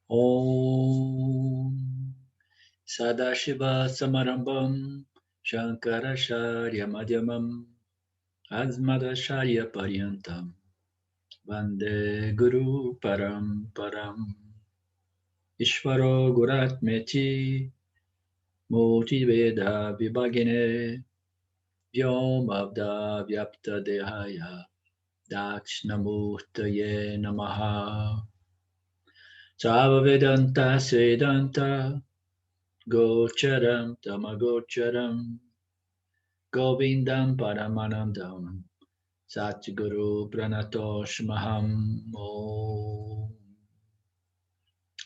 Om Sadashiva Samarambam Shankaracharya Madhyamam Asmadacharya Paryantam Vande Guru Paramparam Ishvaro Guratmeti Murti Veda Vibhagine Vyomabda Vyapta Dehaya Dakshinamurtaye Namaha Sava Vedanta Sedanta Gocharam Tamagocharam Govindam Paramanandam Satguru Pranatosh Maham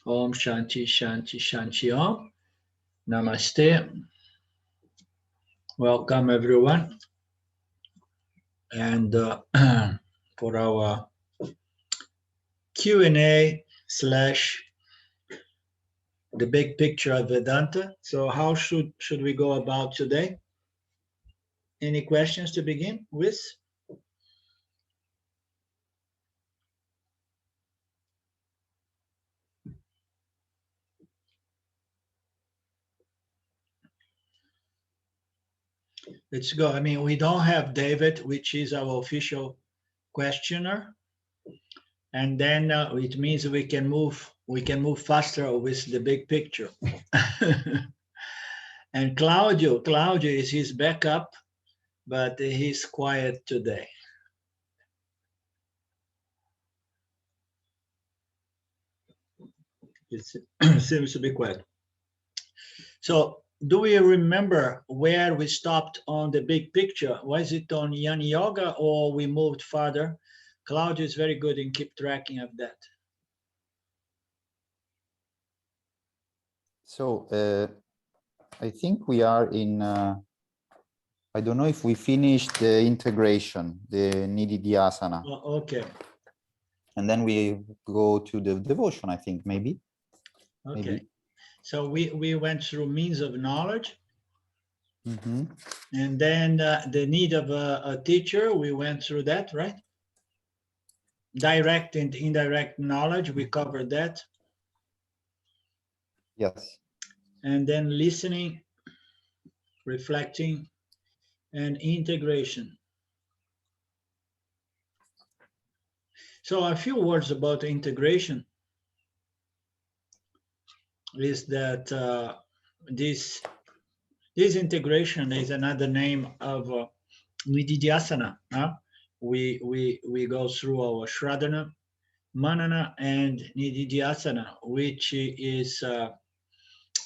Om Shanti Shanti Shanti Om. Namaste. Welcome everyone. And for our Q&A slash the big picture of Vedanta. So how should we go about today? Any questions to begin with? Let's go. I mean, we don't have David, which is our official questioner, and then it means we can move faster with the big picture. And Claudio is his backup, but he's quiet today. It seems to be quiet. So do we remember where we stopped on the big picture? Was it on Yan Yoga or we moved further? Claudio is very good in keep tracking of that. So I think we are in, I don't know if we finished the integration, the Nididhyasana. Oh, okay. And then we go to the devotion, I think, maybe. Okay. Maybe. So we went through means of knowledge. Mm-hmm. And then the need of a teacher, we went through that, right? Direct and indirect knowledge, we covered that. Yes. And then listening, reflecting, and integration. So a few words about integration is that this integration is another name of Nididhyasana. We go through our Shradana, Manana, and Nididhyasana, which is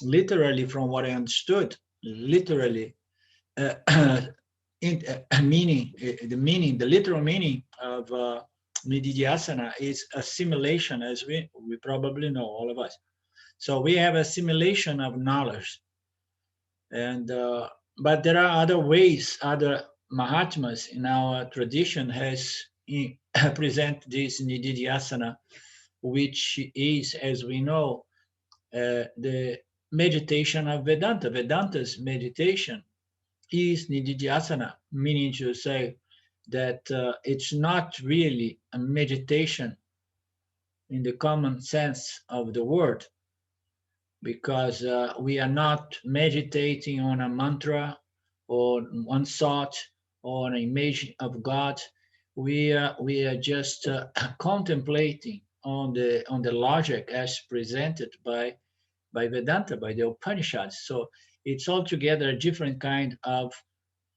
literally, from what I understood, literally meaning, the literal meaning of Nididhyasana is assimilation, as we probably know, all of us. So we have assimilation of knowledge, and but there are other ways, other Mahatmas in our tradition has present this Nididhyasana, which is, as we know, the meditation of Vedanta. Vedanta's meditation is Nididhyasana, meaning to say that it's not really a meditation in the common sense of the word, because we are not meditating on a mantra or one thought or an image of God. We are just contemplating on the logic as presented by Vedanta, by the Upanishads. So it's altogether a different kind of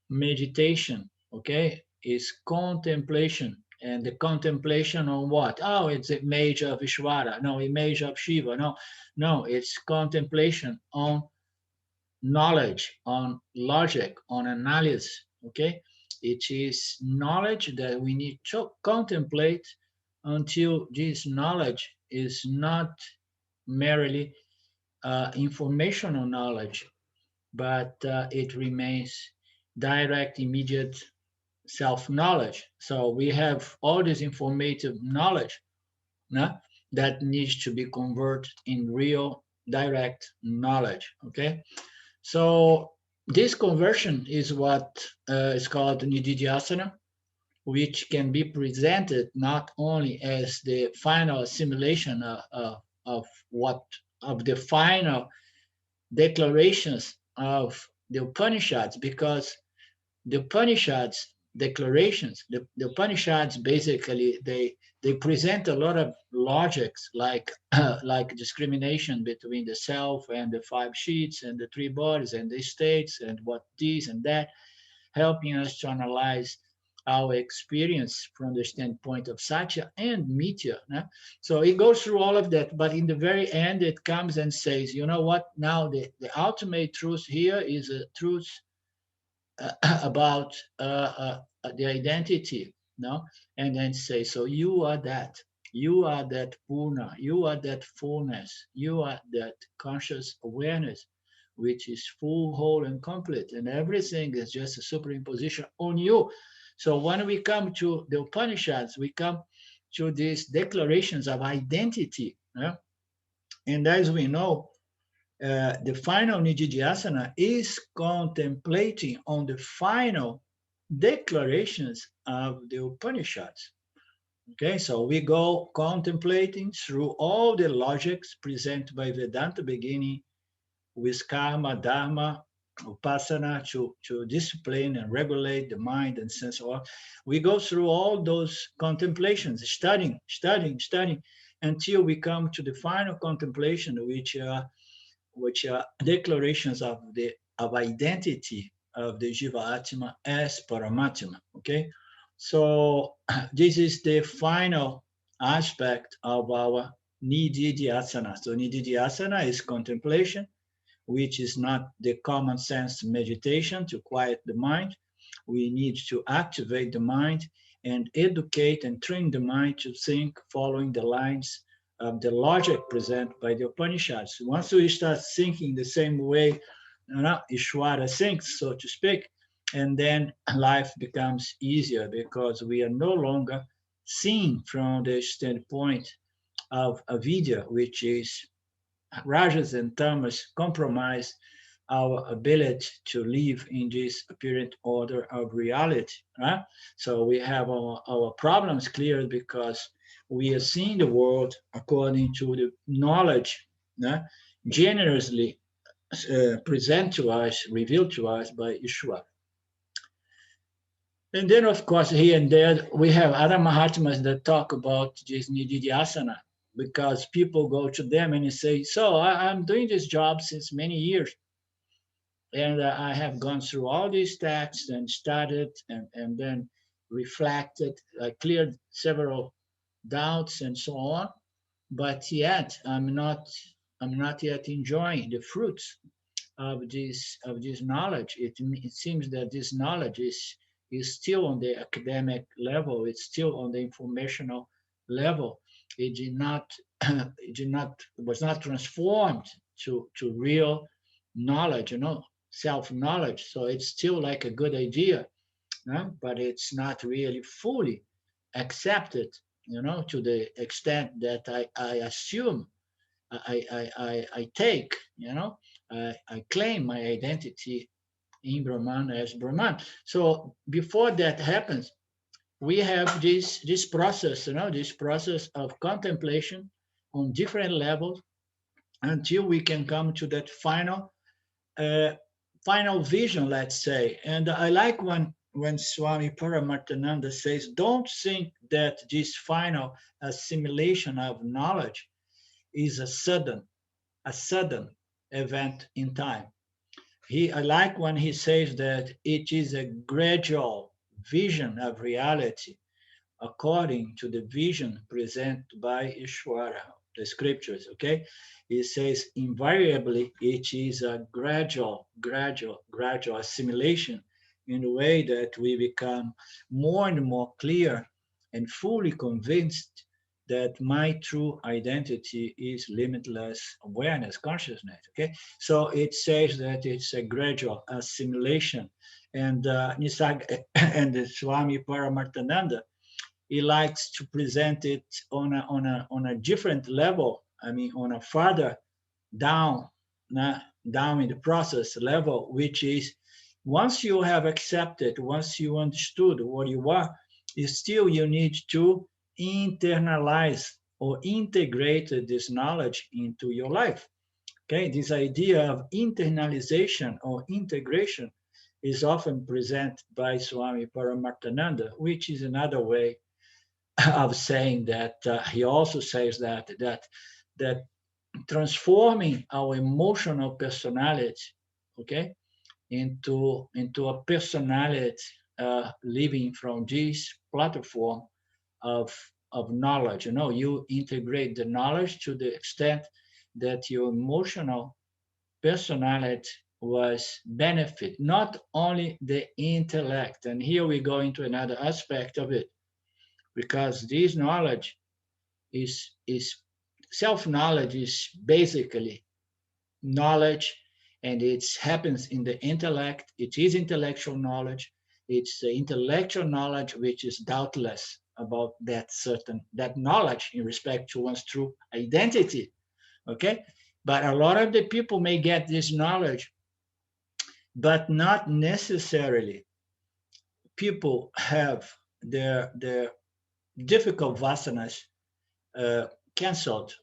meditation. Okay, is contemplation. And the contemplation on what? Oh, it's the image of Ishvara. No, image of Shiva. No, it's contemplation on knowledge, on logic, on analysis. Okay, it is knowledge that we need to contemplate until this knowledge is not merely informational knowledge, but it remains direct, immediate self-knowledge. So we have all this informative knowledge that needs to be converted in real, direct knowledge, okay? So this conversion is what is called Nididhyasana, which can be presented not only as the final assimilation of what of the final declarations of the Upanishads, because the Upanishads declarations, the Upanishads basically they present a lot of logics like like discrimination between the self and the five sheets and the three bodies and the states and what this and that, helping us to analyze our experience from the standpoint of Satya and Mithya. No? So it goes through all of that, but in the very end, it comes and says, you know what? Now the ultimate truth here is a truth about the identity, no? And then say, so you are that purna, you are that fullness, you are that conscious awareness, which is full, whole, and complete, and everything is just a superimposition on you. So when we come to the Upanishads, we come to these declarations of identity, yeah? And as we know, the final Nididhyasana is contemplating on the final declarations of the Upanishads. Okay, so we go contemplating through all the logics presented by Vedanta, beginning with karma, dharma, upasana to discipline and regulate the mind and sense. We go through all those contemplations, studying until we come to the final contemplation, which are declarations of the of identity of the Jiva Atma as Paramatma. Okay, so this is the final aspect of our Nididhyasana. So Nididhyasana is contemplation, which is not the common sense meditation to quiet the mind. We need to activate the mind and educate and train the mind to think following the lines of the logic presented by the Upanishads. Once we start thinking the same way, Ishvara thinks, so to speak, and then life becomes easier because we are no longer seeing from the standpoint of avidya, which is rajas and tamas, compromise our ability to live in this apparent order of reality. Right? So we have our problems cleared because we are seeing the world according to the knowledge generously present to us, revealed to us by Ishwar. And then, of course, here and there, we have other Mahatmas that talk about this Nididhyasana, because people go to them and say, so I'm doing this job since many years. And I have gone through all these texts and studied and then reflected, cleared several doubts and so on. But yet I'm not yet enjoying the fruits of this knowledge. It seems that this knowledge is still on the academic level. It's still on the informational level. It did not was not transformed to real knowledge, self-knowledge. So it's still like a good idea, but it's not really fully accepted, to the extent that I assume, I take, I claim my identity in Brahman as Brahman. So before that happens, we have this process, this process of contemplation on different levels until we can come to that uh, final vision, let's say. And I like when Swami Paramarthananda says, don't think that this final assimilation of knowledge is a sudden event in time. I like when he says that it is a gradual vision of reality according to the vision presented by Ishvara, the scriptures, okay? He says invariably it is a gradual assimilation in a way that we become more and more clear and fully convinced that my true identity is limitless awareness, consciousness, okay? So it says that it's a gradual assimilation. And Nisarg and Swami Paramarthananda, he likes to present it on a different level. I mean, on a farther down, down in the process level, which is once you have accepted, once you understood what you are, still you need to internalize or integrated this knowledge into your life. Okay, this idea of internalization or integration is often presented by Swami Paramarthananda, which is another way of saying that he also says that transforming our emotional personality, okay, into a personality living from this platform of knowledge. You know, you integrate the knowledge to the extent that your emotional personality was benefit not only the intellect. And here we go into another aspect of it, because this knowledge is self-knowledge is basically knowledge, and it happens in the intellect. It is intellectual knowledge. It's the intellectual knowledge which is doubtless about that knowledge in respect to one's true identity. Okay, but a lot of the people may get this knowledge, but not necessarily people have their difficult vasanas cancelled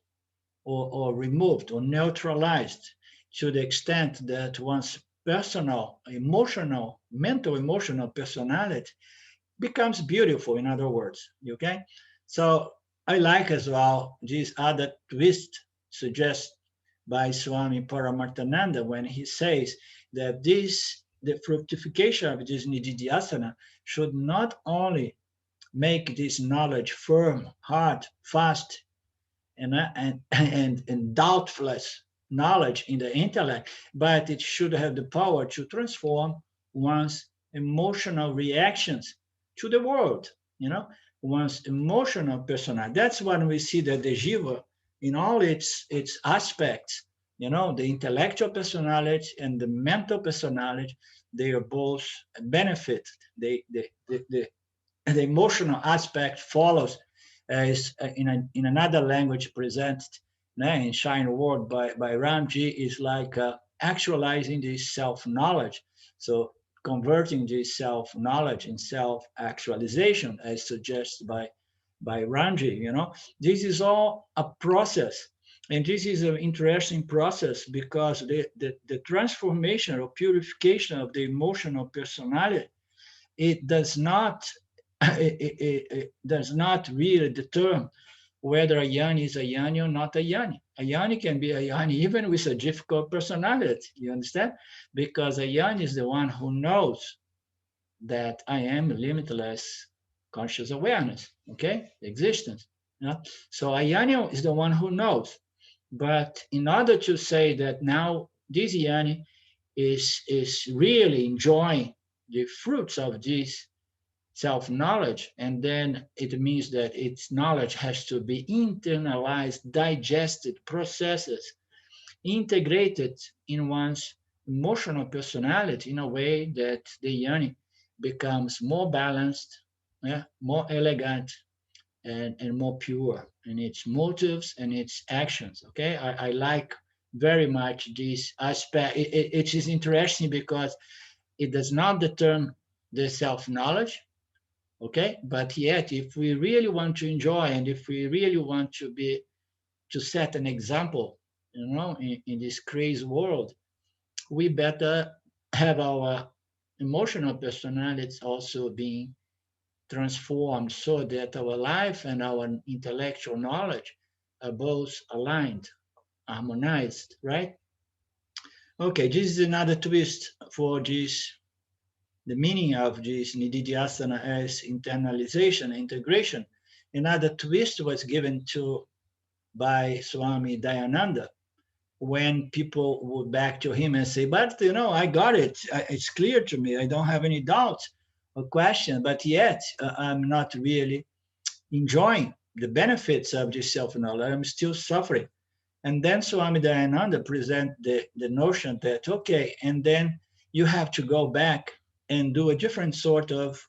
or removed or neutralized to the extent that one's personal, emotional, mental, emotional personality becomes beautiful, in other words. Okay? So I like as well this other twist suggested by Swami Paramarthananda when he says that the fructification of this nididhyasana should not only make this knowledge firm, hard, fast, and doubtless knowledge in the intellect, but it should have the power to transform one's emotional reactions to the world, you know, one's emotional personality. That's when we see that the jiva, in all its aspects, you know, the intellectual personality and the mental personality, they are both benefit. The emotional aspect follows is in another language presented in Shine Word by Ramji, is like actualizing this self-knowledge. So converting this self-knowledge in self-actualization, as suggested by Ramji, you know, this is all a process. And this is an interesting process because the transformation or purification of the emotional personality, it does not it does not really determine whether a yani is a yani or not a yani. A yani can be a yani even with a difficult personality, you understand? Because a yani is the one who knows that I am limitless conscious awareness, okay? Existence. Yeah? So a yani is the one who knows. But in order to say that now this yani is really enjoying the fruits of this self-knowledge, and then it means that its knowledge has to be internalized, digested, processed, integrated in one's emotional personality in a way that the yani becomes more balanced, yeah, more elegant, and more pure in its motives and its actions. Okay, I like very much this aspect. It is interesting because it does not determine the self-knowledge, okay, but yet if we really want to enjoy and if we really want to set an example, you know, in this crazy world, we better have our emotional personalities also being transformed so that our life and our intellectual knowledge are both aligned, harmonized, right? Okay, this is another twist for this, the meaning of this nididhyasana as internalization, integration. Another twist was given to by Swami Dayananda when people would back to him and say, but you know, I got it. It's clear to me. I don't have any doubts or question, but yet I'm not really enjoying the benefits of this self-knowledge. I'm still suffering. And then Swami Dayananda present the notion that, okay, and then you have to go back and do a different sort of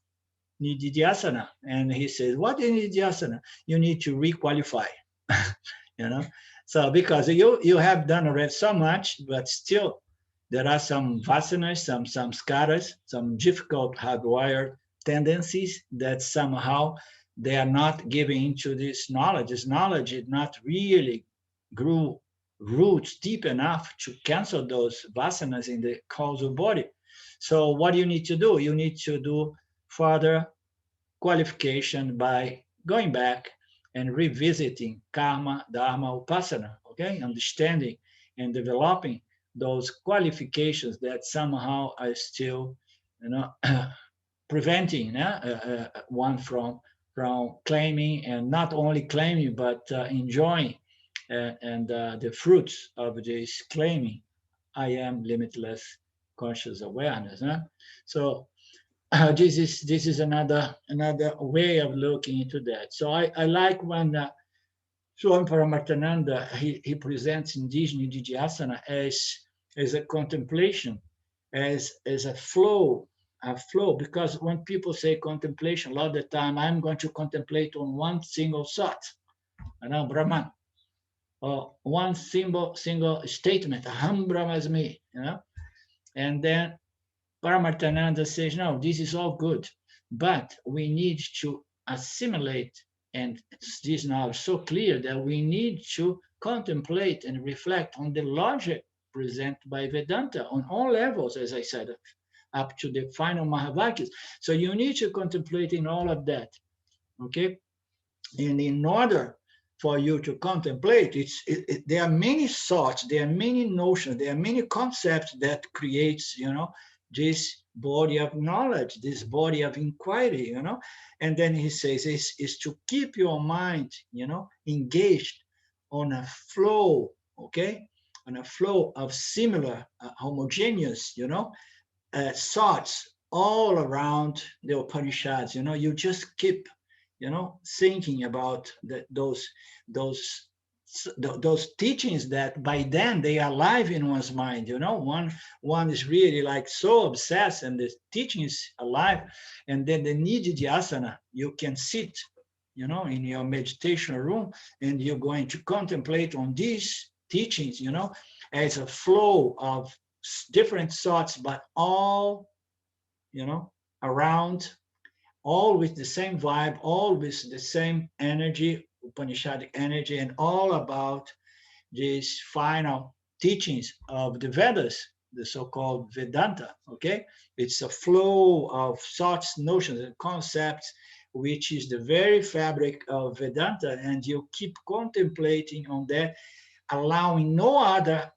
nididhyasana. And he says, what is nididhyasana? You need to requalify, you know? So because you have done already so much, but still there are some vasanas, some skaras, some difficult hardwired tendencies that somehow they are not giving into this knowledge. This knowledge is not really grew roots deep enough to cancel those vasanas in the causal body. So what you need to do? You need to do further qualification by going back and revisiting karma, dharma, upasana, okay? Understanding and developing those qualifications that somehow are still, preventing one from claiming, and not only claiming, but enjoying and the fruits of this claiming. I am limitless conscious awareness. So this is another way of looking into that. So I like when Swami Paramarthananda he presents indigenous Nididhyasana as a contemplation, as a flow, because when people say contemplation, a lot of the time I'm going to contemplate on one single thought, Brahman, or one single statement, Aham Brahmasmi, and then Paramarthananda says, no, this is all good, but we need to assimilate, and this now is so clear that we need to contemplate and reflect on the logic presented by Vedanta on all levels, as I said, up to the final Mahavakyas. So you need to contemplate in all of that, okay? And in order for you to contemplate, there are many thoughts, there are many notions, there are many concepts that creates, this body of knowledge, this body of inquiry, And then he says is to keep your mind, engaged on a flow, okay? On a flow of similar, homogeneous, thoughts all around the Upanishads. You just keep, thinking about those teachings that by then they are alive in one's mind. One is really like so obsessed, and the teaching is alive, and then the nididhyasana, you can sit, in your meditation room, and you're going to contemplate on these teachings, as a flow of different thoughts, but all, around, all with the same vibe, all with the same energy, Upanishadic energy, and all about these final teachings of the Vedas, the so-called Vedanta, okay? It's a flow of thoughts, notions, and concepts, which is the very fabric of Vedanta, and you keep contemplating on that, allowing no other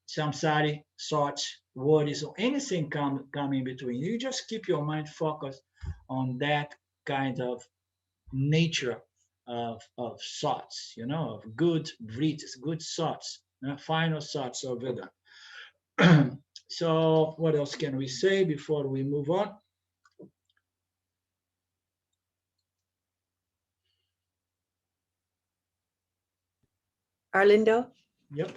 samsari thoughts, worries, or anything come in between. You just keep your mind focused on that kind of nature of thoughts, of good vritis, good thoughts, final thoughts of Vedanta. So what else can we say before we move on? Arlindo? Yep.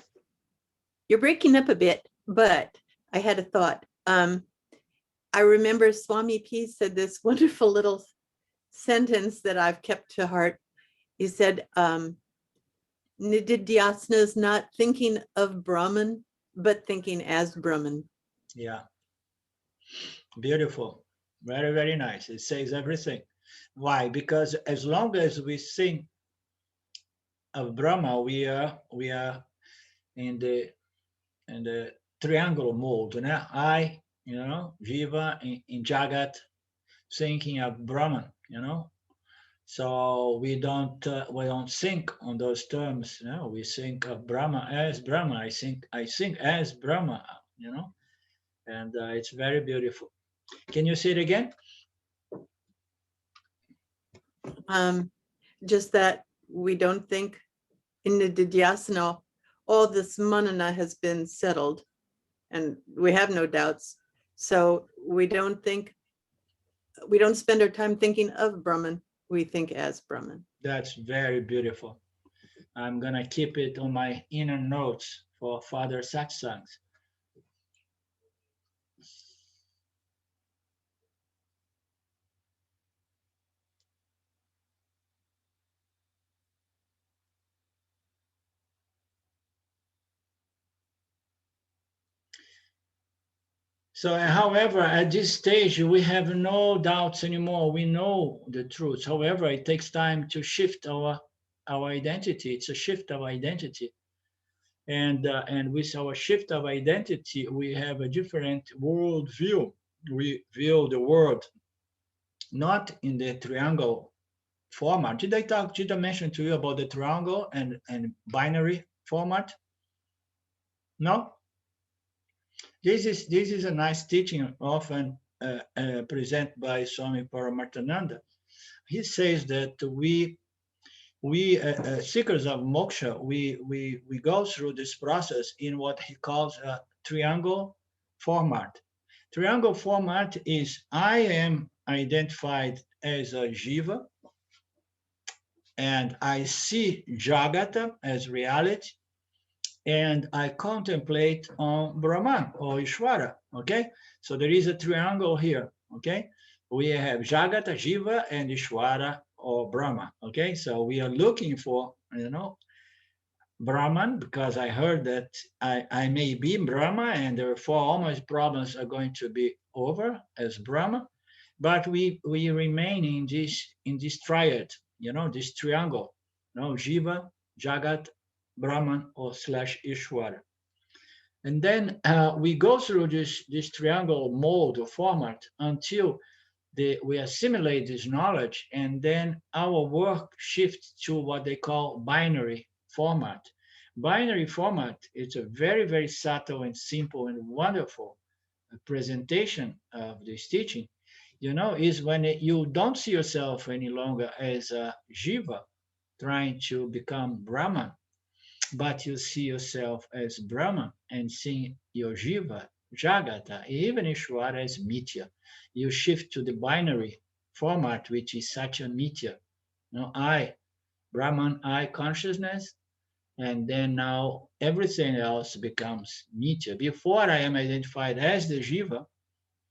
You're breaking up a bit, but I had a thought. I remember Swami P said this wonderful little sentence that I've kept to heart. He said, Nididhyasana is not thinking of Brahman, but thinking as Brahman. Yeah. Beautiful. Very, very nice. It says everything. Why? Because as long as we think of Brahma, we are in the triangle mode. I, Jiva in Jagat, thinking of Brahman, So we don't think on those terms. We think of Brahma as Brahma. I think as Brahma. And it's very beautiful. Can you say it again? Just that we don't think in the Nididhyasana, all this manana has been settled, and we have no doubts. So we don't spend our time thinking of Brahman. We think as Brahman. That's very beautiful. I'm going to keep it on my inner notes for further satsangs. So, however, at this stage, we have no doubts anymore. We know the truth. However, it takes time to shift our identity. It's a shift of identity. And with our shift of identity, we have a different world view. We view the world not in the triangle format. Did I mention to you about the triangle and binary format? No? This is a nice teaching often presented by Swami Paramarthananda. He says that we seekers of moksha, we go through this process in what he calls a triangle format. Triangle format is I am identified as a jiva, and I see Jagata as reality, and I contemplate on Brahman or Ishvara, okay? So there is a triangle here, okay? We have Jagata, Jiva, and Ishvara or Brahma, okay? So we are looking for, Brahman, because I heard that I may be Brahma, and therefore all my problems are going to be over as Brahma. But we remain in this triad, this triangle, Jiva, Jagat, Brahman, or / Ishwara. And then we go through this triangle mode or format until we assimilate this knowledge, and then our work shifts to what they call binary format. Binary format is a very, very subtle and simple and wonderful presentation of this teaching, is when you don't see yourself any longer as a jiva trying to become Brahman, but you see yourself as Brahman and seeing your jiva, Jagata, even Ishvara as Mithya. You shift to the binary format, which is such a Mithya. I, Brahman, I consciousness, and then now everything else becomes Mithya. Before I am identified as the jiva,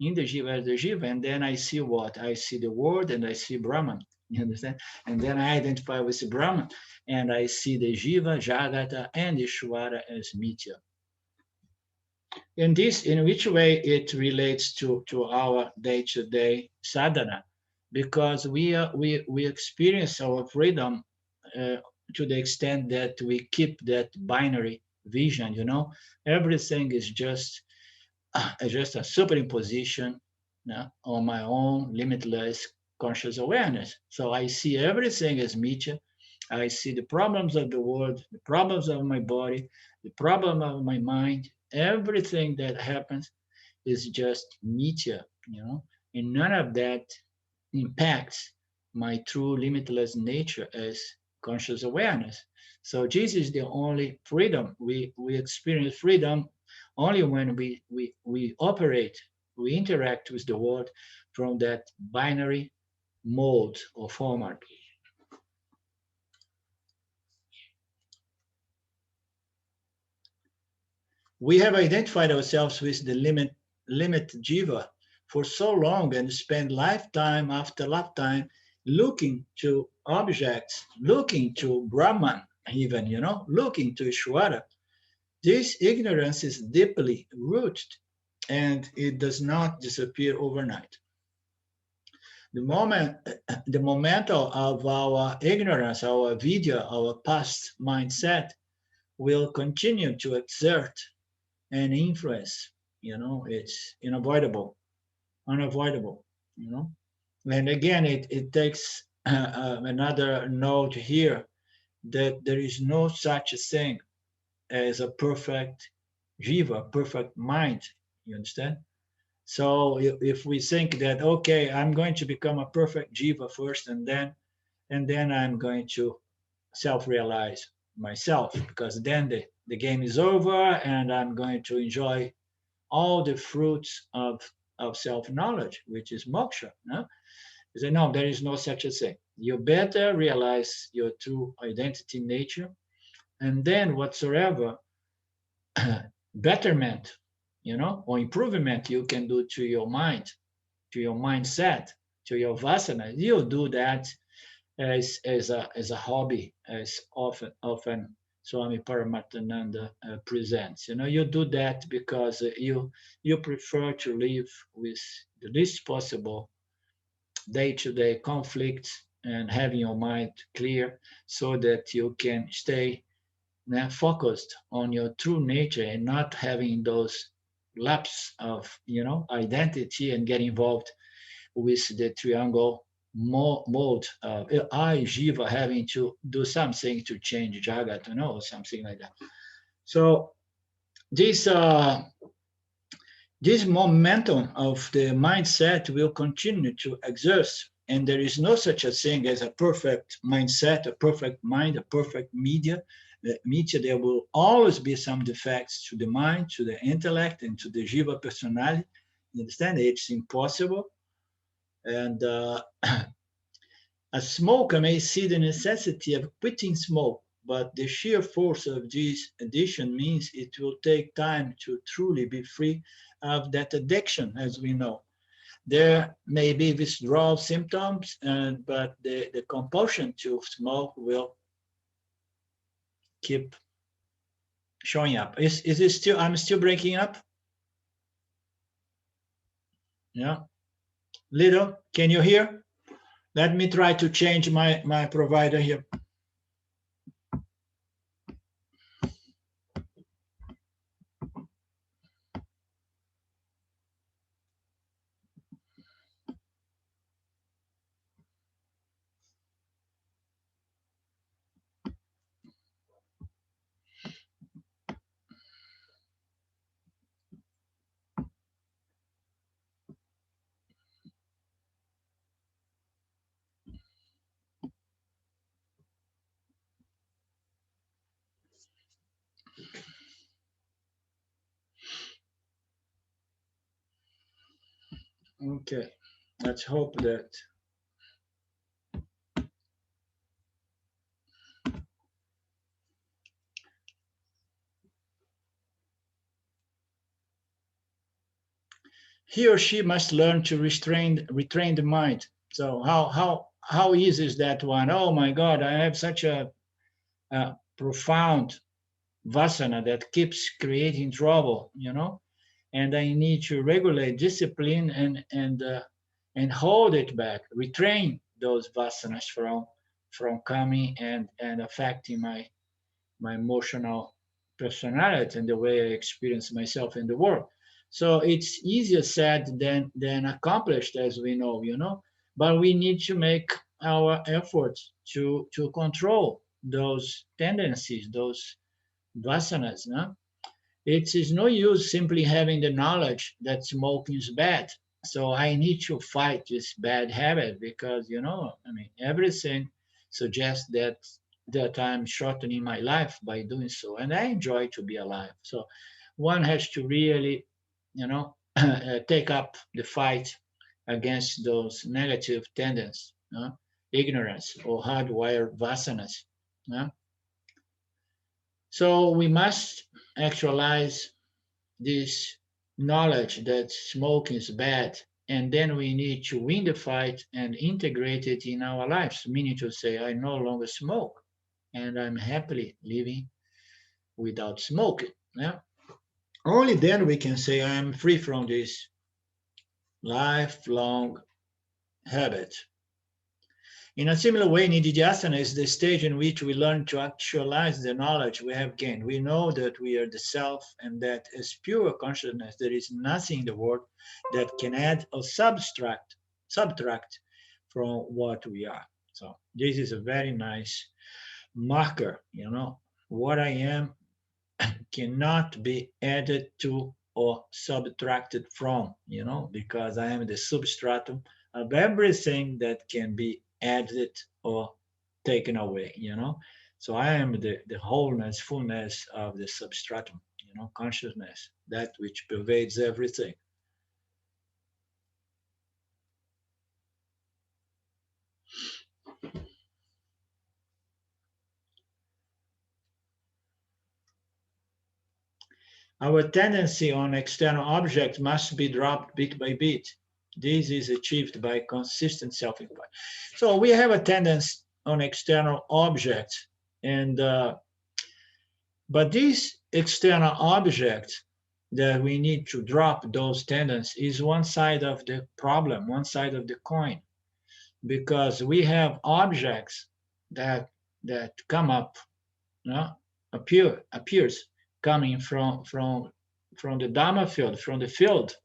in the jiva as the jiva, and then I see what? I see the world and I see Brahman. You understand? And then I identify with the Brahman, and I see the jiva, Jagata, and Ishvara as Mithya. In which way it relates to our day-to-day sadhana, because we experience our freedom to the extent that we keep that binary vision. Everything is just a superimposition on my own limitless conscious awareness. So I see everything as Mithya. I see the problems of the world, the problems of my body, the problem of my mind. Everything that happens is just Mithya, and none of that impacts my true limitless nature as conscious awareness. So this is the only freedom. We experience freedom only when we operate, we interact with the world from that binary mode or format. We have identified ourselves with the limit jiva for so long and spend lifetime after lifetime looking to objects, looking to Brahman, even, looking to Ishvara. This ignorance is deeply rooted, and it does not disappear overnight. The momentum of our ignorance, our vidya, our past mindset will continue to exert an influence. It's unavoidable. And again, it takes another note here that there is no such a thing as a perfect jiva, perfect mind. You understand? So if we think that, okay, I'm going to become a perfect jiva first, and then I'm going to self-realize myself, because then the game is over and I'm going to enjoy all the fruits of self-knowledge, which is moksha. No? He said, no, there is no such a thing. You better realize your true identity nature, and then whatsoever betterment, or improvement you can do to your mind, to your mindset, to your vasana, you'll do that as a hobby, as often Swami Paramahansa presents. You know, you do that because you prefer to live with the least possible day-to-day conflicts and having your mind clear so that you can stay focused on your true nature and not having those lapses of identity and get involved with the triangle mode of I Jiva having to do something to change Jagat, something like that. So this this momentum of the mindset will continue to exert, and there is no such a thing as a perfect mindset, a perfect mind, a perfect media. There will always be some defects to the mind, to the intellect, and to the jiva personality. You understand? It's impossible. And a smoker may see the necessity of quitting smoke, but the sheer force of this addiction means it will take time to truly be free of that addiction, as we know. There may be withdrawal symptoms, but the compulsion to smoke will keep showing up. Is it still, I'm still breaking up? Yeah. Little, can you hear? Let me try to change my provider here. Okay, let's hope that he or she must learn to retrain the mind. So how easy is that one? Oh my God, I have such a profound vasana that keeps creating trouble, and I need to regulate discipline and hold it back, retrain those vasanas from coming and affecting my emotional personality and the way I experience myself in the world. So it's easier said than accomplished, as we know. But we need to make our efforts to control those tendencies, those vasanas. No? It is no use simply having the knowledge that smoking is bad. So I need to fight this bad habit because, everything suggests that I'm shortening my life by doing so. And I enjoy to be alive. So one has to really, take up the fight against those negative tendencies, ignorance or hardwired vasanas. So we must actualize this knowledge that smoking is bad, and then we need to win the fight and integrate it in our lives, meaning to say, I no longer smoke, and I'm happily living without smoking. Yeah? Only then we can say I'm free from this lifelong habit. In a similar way, Nididhyasana is the stage in which we learn to actualize the knowledge we have gained. We know that we are the self and that as pure consciousness, there is nothing in the world that can add or subtract from what we are. So this is a very nice marker, what I am cannot be added to or subtracted from, because I am the substratum of everything that can be added or taken away, So I am the wholeness, fullness of the substratum, consciousness, that which pervades everything. Our tendency on external objects must be dropped bit by bit. This is achieved by consistent self-inquiry. So we have a tendency on external objects, and But these external objects that we need to drop those tendencies is one side of the problem, one side of the coin, because we have objects that come up, you know, appears coming from the Dharma field, from the field.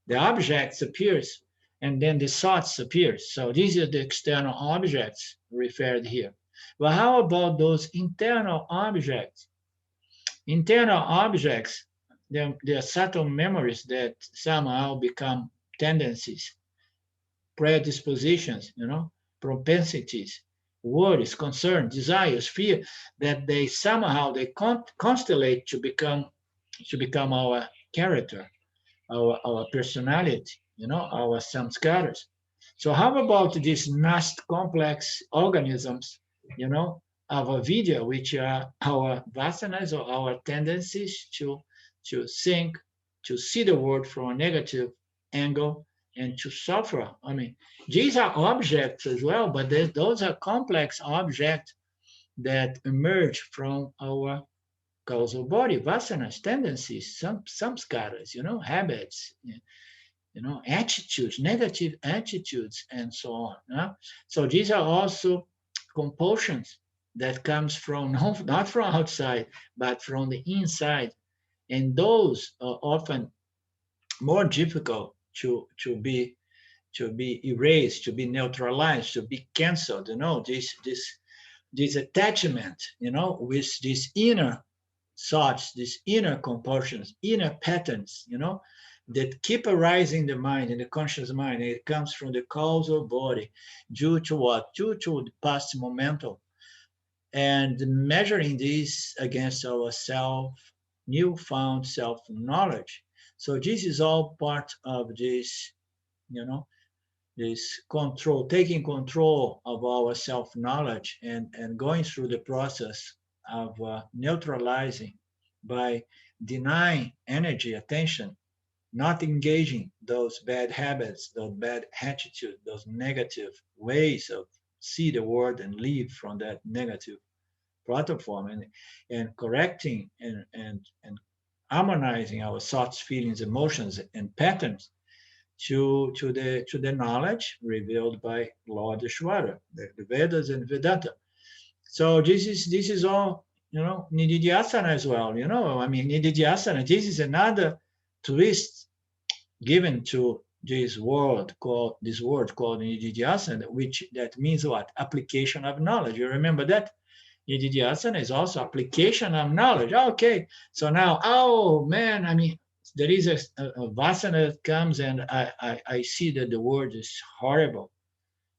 The objects appears, and then the thoughts appears. So these are the external objects referred here. But how about those internal objects? Internal objects, they're subtle memories that somehow become tendencies, predispositions, propensities, worries, concerns, desires, fear, that they somehow they constellate to become our character, our personality, our samskaras. So how about these vast complex organisms, of avidya, which are our vasanas or our tendencies to think, to see the world from a negative angle and to suffer. I mean, these are objects as well, but those are complex objects that emerge from our causal body, vasanas, tendencies, some samskaras, habits, attitudes, negative attitudes, and so on. So these are also compulsions that comes from not from outside, but from the inside, and those are often more difficult to be erased, to be neutralized, to be canceled. This attachment, with these inner thoughts, these inner compulsions, inner patterns, that keep arising in the mind, in the conscious mind. It comes from the causal body due to what? Due to the past momentum. And measuring this against our newfound self-knowledge. So this is all part of this, this control, taking control of our self-knowledge and going through the process of neutralizing by denying energy, attention, not engaging those bad habits, those bad attitudes, those negative ways of see the world and live from that negative platform, and correcting and harmonizing our thoughts, feelings, emotions, and patterns to the knowledge revealed by Lord Ishvara, the Vedas and Vedanta. So this is all, Nididhyasana as well. I mean, Nididhyasana, this is another twist given to this word called Nididhyasana, which that means what? Application of knowledge. You remember that? Nididhyasana is also application of knowledge. Okay, so now, oh man, I mean, there is a vasana that comes, and I see that the word is horrible,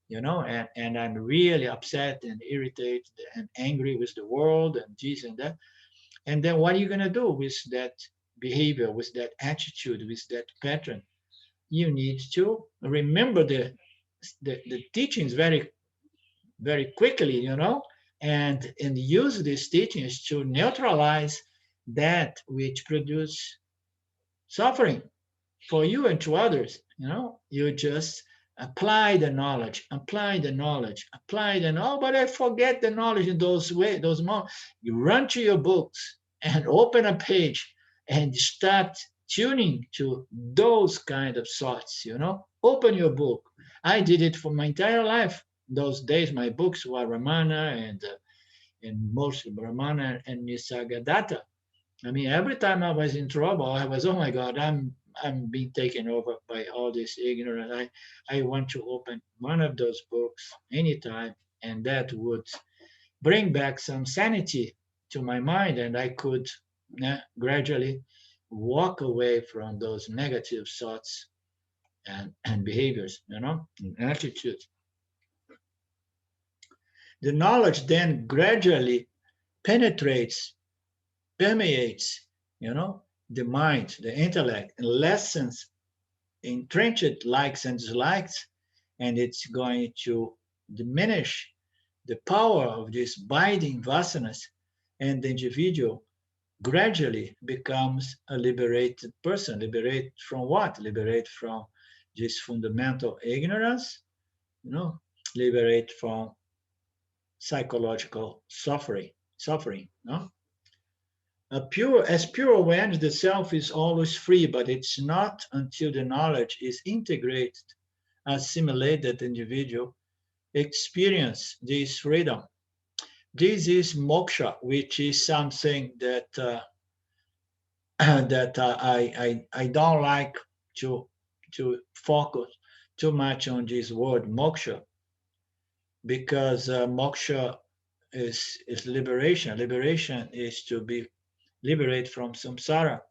and I'm really upset and irritated and angry with the world and this and that. And then what are you going to do with that behavior, with that attitude, with that pattern? You need to remember the teachings very, very quickly, and use these teachings to neutralize that which produce suffering for you and to others. You just apply the knowledge, but I forget the knowledge in those moments. You run to your books and open a page and start tuning to those kind of thoughts. Open your book. I did it for my entire life. Those days, my books were Ramana and mostly Brahmana and Nisargadatta. I mean, every time I was in trouble, I was, oh my God, I'm being taken over by all this ignorance. I want to open one of those books anytime, and that would bring back some sanity to my mind, and I could gradually walk away from those negative thoughts and behaviors, and attitudes. The knowledge then gradually penetrates, permeates, the mind, the intellect, and lessens entrenched likes and dislikes, and it's going to diminish the power of these binding vasanas, and the individual gradually becomes a liberated person. Liberate from what? Liberate from this fundamental ignorance, liberate from psychological suffering, no? Pure awareness, the self is always free, but it's not until the knowledge is integrated, assimilated, individual experience this freedom. This is moksha, which is something that that I don't like to focus too much on this word moksha, because moksha is liberation. Liberation is to be liberated from samsara.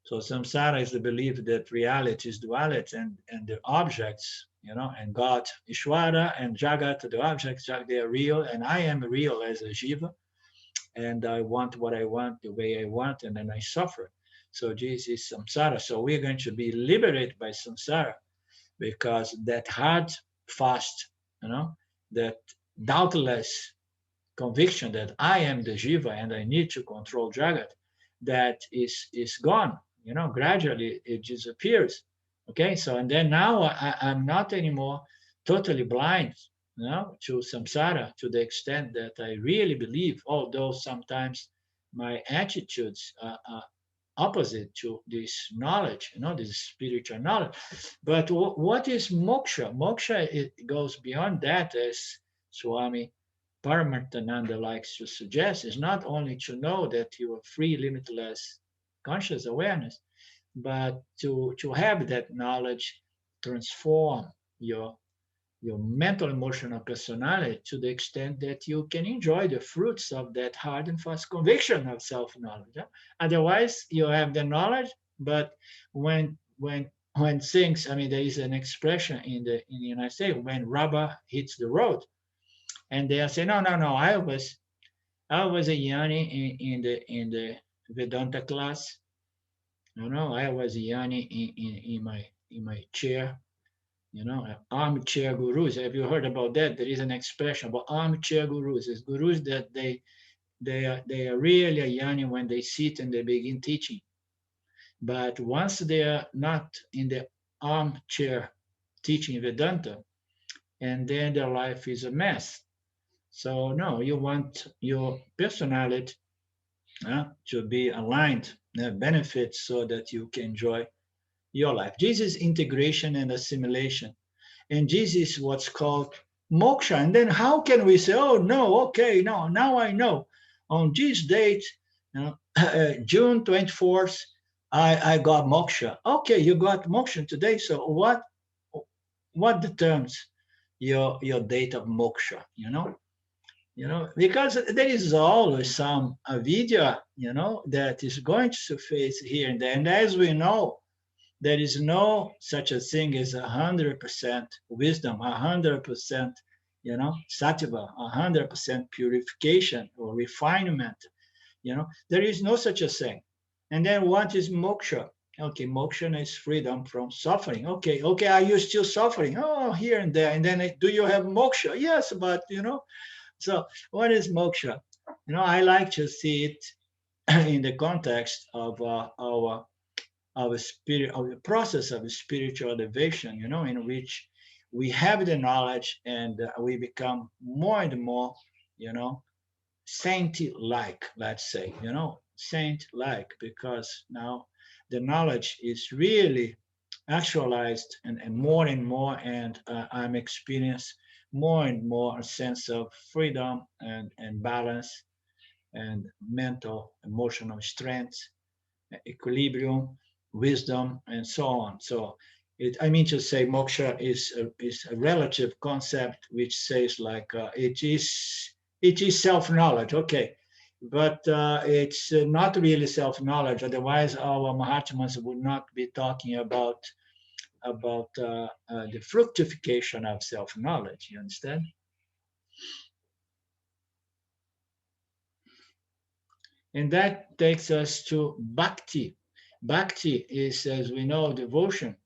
So samsara is the belief that reality is duality, and the objects, and God, Ishvara, and Jagat, the objects, they are real, and I am real as a jiva, and I want what I want the way I want, and then I suffer. So this is samsara. So we're going to be liberated by samsara, because that hard, fast, that doubtless conviction that I am the jiva and I need to control Jagat, that is gone. Gradually it disappears. Okay, so and then now I'm not anymore totally blind, to samsara, to the extent that I really believe, although sometimes my attitudes are opposite to this knowledge, this spiritual knowledge. But what is moksha? Moksha, it goes beyond that, as Swami Paramarthananda likes to suggest, is not only to know that you are free, limitless conscious awareness, but to have that knowledge transform your mental, emotional personality to the extent that you can enjoy the fruits of that hard and fast conviction of self-knowledge. Otherwise, you have the knowledge, but when things, there is an expression in the United States, when rubber hits the road, and they say, no, no, no, I was a yani in the Vedanta class. No, I was a yani in my chair. Armchair gurus. Have you heard about that? There is an expression about armchair gurus. It's gurus that they are really a yani when they sit and they begin teaching. But once they are not in the armchair teaching Vedanta, and then their life is a mess. So no, you want your personality to be aligned, benefits, so that you can enjoy your life. This is integration and assimilation. And this is what's called moksha. And then how can we say, oh, no, okay, no, now I know. On this date, June 24th, I got moksha. Okay, you got moksha today. So what determines your date of moksha, because there is always some avidya, that is going to surface here and there. And as we know, there is no such a thing as 100% wisdom, 100%, sattva, 100% purification or refinement. There is no such a thing. And then what is moksha? Okay, moksha is freedom from suffering. Okay, are you still suffering? Oh, here and there. And then do you have moksha? Yes, but So what is moksha? I like to see it in the context of our spirit, of the process of spiritual elevation, in which we have the knowledge and we become more and more, saint-like, let's say, saint-like, because now the knowledge is really actualized and more, and I'm experiencing more and more a sense of freedom and balance and mental, emotional strength, equilibrium, wisdom, and so on. So I mean to say moksha is a relative concept which says like it is self-knowledge, okay, but it's not really self-knowledge. Otherwise, our Mahatmas would not be talking about the fructification of self-knowledge. You understand? And that takes us to bhakti. Bhakti is, as we know, devotion.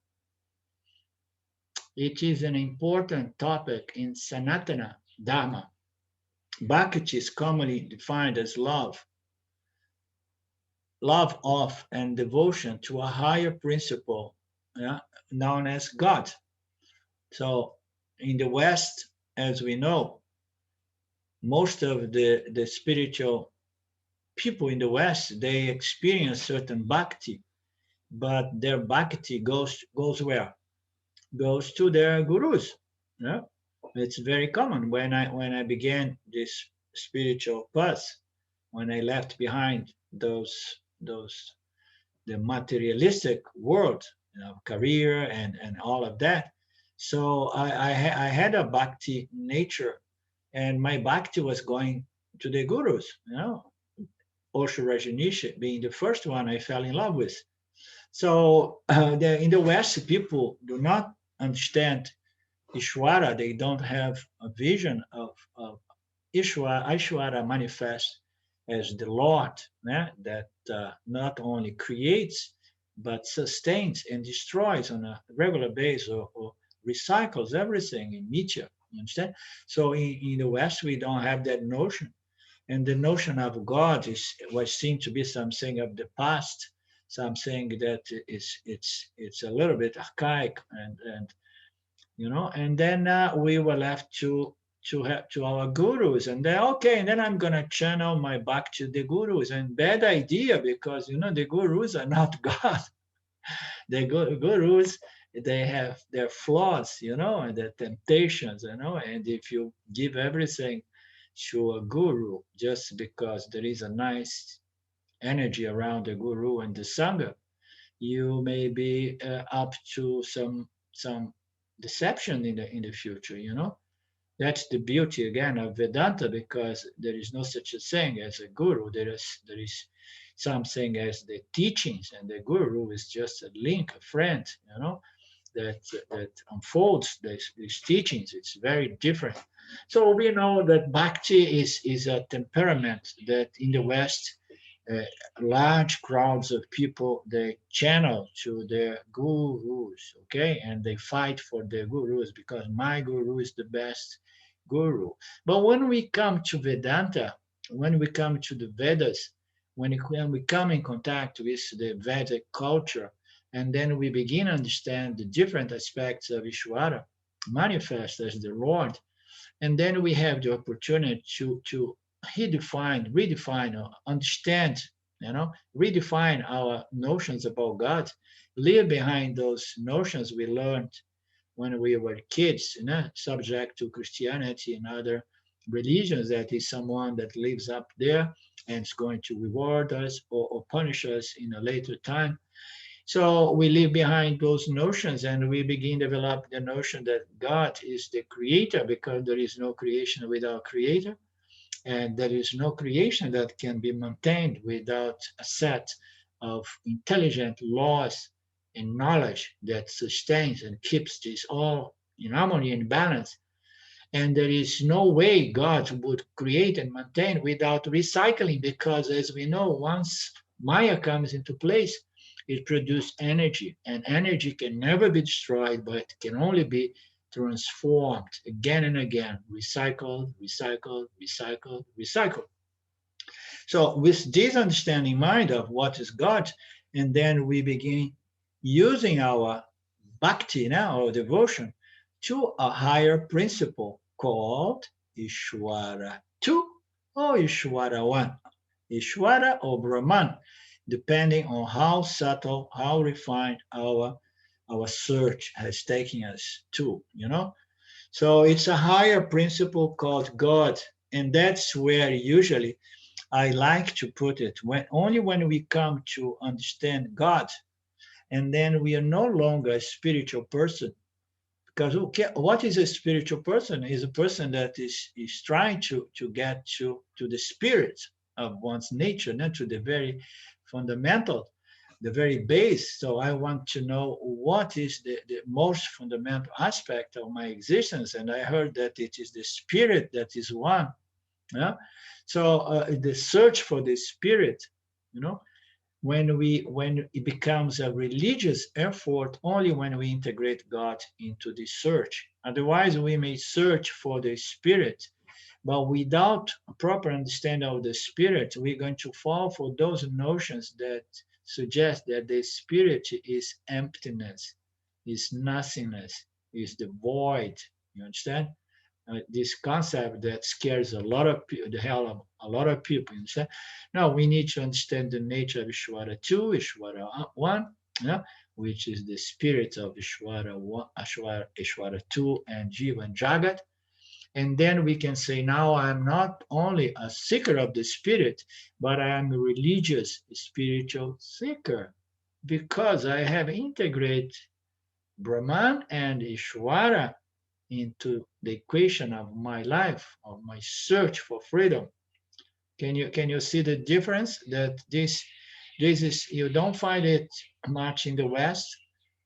It is an important topic in Sanatana Dharma. Bhakti is commonly defined as love of and devotion to a higher principle, known as God. So in the West, as we know, most of the spiritual people in the West, they experience certain bhakti, but their bhakti goes where? Goes to their gurus. Yeah? It's very common. When I began this spiritual path, when I left behind those the materialistic world, career and all of that. So I had a bhakti nature, and my bhakti was going to the gurus. Osho Rajneesh being the first one I fell in love with. So in the West, people do not understand Ishwara. They don't have a vision of Ishwara manifest as the Lord, that not only creates but sustains and destroys on a regular basis, or recycles everything in Nietzsche. You understand? So in the West, we don't have that notion, and the notion of God was seen to be something of the past, something that is it's a little bit archaic, and then we were left to our gurus, and then okay, and then I'm gonna channel my back to the gurus, and bad idea, because the gurus are not God. The gurus, they have their flaws, and their temptations, and if you give everything to a guru just because there is a nice energy around the guru and the sangha, you may be up to some deception in the future. That's the beauty again of Vedanta, because there is no such a thing as a guru. There is something as the teachings, and the guru is just a link, a friend, that unfolds these teachings. It's very different. So we know that bhakti is a temperament that in the West, uh, large crowds of people, they channel to their gurus, okay, and they fight for their gurus because my guru is the best guru. But when we come to Vedanta, when we come to the Vedas, when we come in contact with the Vedic culture, and then we begin to understand the different aspects of Ishvara manifest as the Lord, and then we have the opportunity to redefine, or understand, redefine our notions about God, leave behind those notions we learned when we were kids, subject to Christianity and other religions, that is someone that lives up there and is going to reward us or punish us in a later time. So we leave behind those notions, and we begin to develop the notion that God is the creator, because there is no creation without creator, and there is no creation that can be maintained without a set of intelligent laws and knowledge that sustains and keeps this all in harmony and balance. And there is no way God would create and maintain without recycling, because as we know, once Maya comes into place, it produces energy, and energy can never be destroyed, but can only be transformed again and again, recycled, recycled, recycled, recycled. So with this understanding in mind of what is God, and then we begin using our bhakti now, or devotion, to a higher principle called Ishwara 2 or Ishwara 1, Ishwara or Brahman, depending on how subtle, how refined our search has taken us to. So it's a higher principle called God, and that's where usually I like to put it, only when we come to understand God, and then we are no longer a spiritual person. Because what is a spiritual person? Is a person that is trying to get to the spirit of one's nature, not to the very fundamental, the very base. So I want to know what is the most fundamental aspect of my existence. And I heard that it is the spirit that is one. Yeah? So the search for the spirit, you know, when it becomes a religious effort, only when we integrate God into the search. Otherwise, we may search for the spirit, but without a proper understanding of the spirit, we're going to fall for those notions that suggest that the spirit is emptiness, is nothingness, is the void. You understand? this concept that scares a lot of the hell of a lot of people. You say, no, we need to understand the nature of Ishvara 2, Ishvara 1, yeah, which is the spirit of Ishvara 1, Ishvara 2, and Jiva and Jagat. And then we can say, now I'm not only a seeker of the spirit, but I am a religious spiritual seeker, because I have integrated Brahman and Ishvara into the equation of my life, of my search for freedom. Can you see the difference? That this is, you don't find it much in the West,